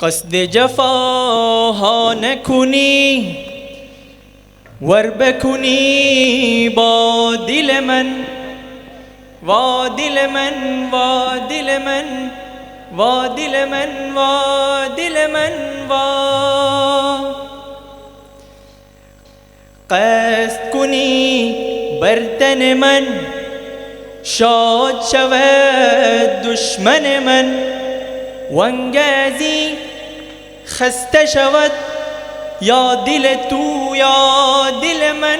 قصد جفاها نکنی ور بکنی با دل من و دل من و دل من و دل من و دل من و قصد کنی بر تن من شاد شود دشمن من وانگازی خسته شود یا دل تو یا دل من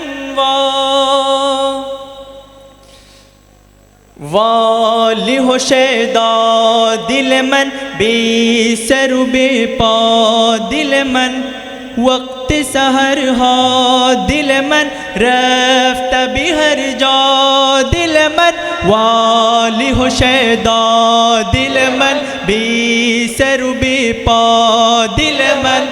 والی هشیدا دل من بی سر و بی پا دل من وقت سحرها دل من رفت بی هر جا دل من والی هشیدا دل من بی سر و بی پا دل من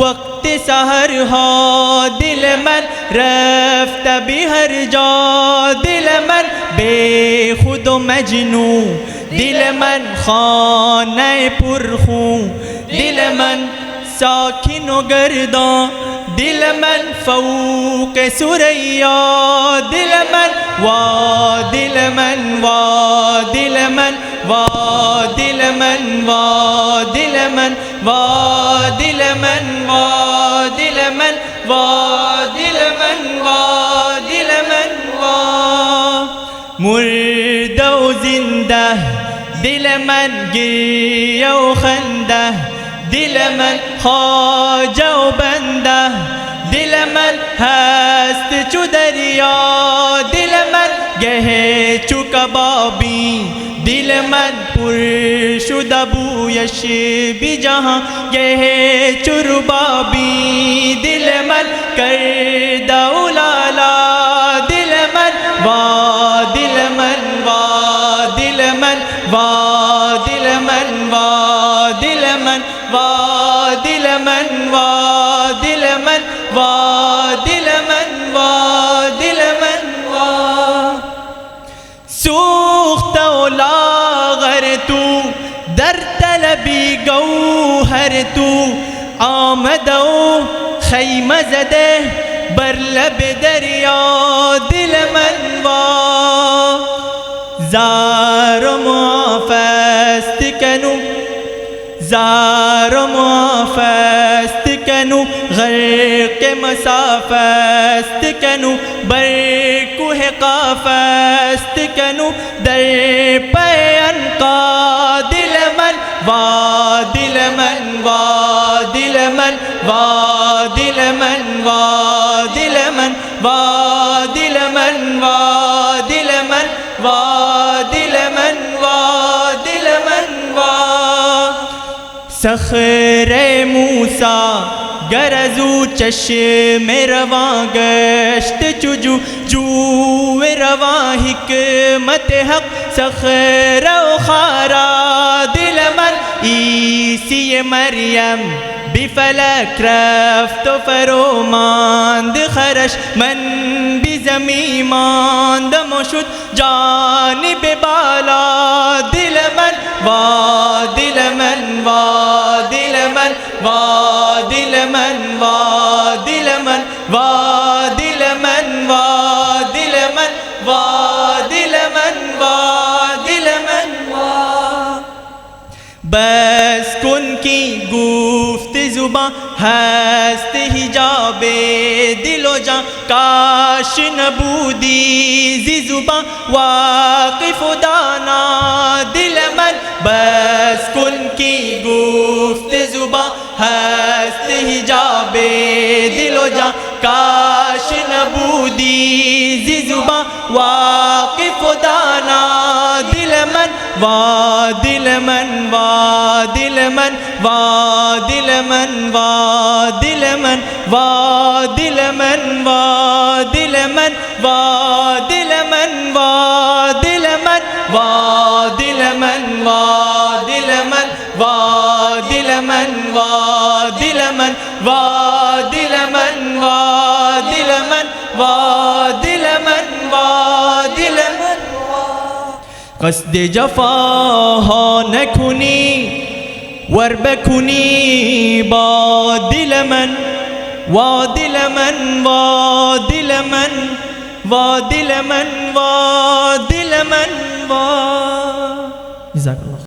وقت سحرها دل من رفت بی هر جا دل من بی خود و مجنون دل من خانه پرخون دل من ساکن و گردان دل من فوق ثریا دل من و دل من و دل من و دل من و دل من و دل من و دل من و دل من و دل من و مرده و زنده دل من گریه و خنده دل من خواجه و بنده دل من هست چو دریا دل من گه چو کبابی دل من پر شده بویش بی جهان گه چو ربابی دل من کرده اولالا دل من و دل من و دل من و دل من و دل من و دل من و دل من و دل من و دل من و سوخت و لاغر تو در طلبی گوهر تو آمد و خیمه زده بر لب دریا دل من و زار و معافست کنو زار و معافست کنو غرق مسافست کنو بر کوه قافست کنو در پی عنقا دل من و دل من و دل من و دل من و دل من و دل من و دل من و دل من و دل من و صخره موسی گر از او چشم روان گشت چو جو روان حکمت حق صخره و خارا دل من عیسی مریم بی فلک رفت و فرو ماند خرش من بی زمین ماندم و شد جانب بالا دل من و دل من و دل من و دل من و دل من و دل من و دل من و دل من و دل من و بس کن کی گفت زبان هست حجاب دل و جان کاش نبودی زی زبان واقف و دانا دل من بس کن کی گفت زبان هست حجاب دل و جان کاش نبودی زی زبان واقف و دانا دل من و دل من و دل من و دل من و دل من و دل من و دل من و دل من و دل من و دل من و دل من و دل من و دل من و دل من و دل من و دل من و دل من قصد جفاها نکنی ور بکنی با دل من و دل من و دل من و دل من و دل من و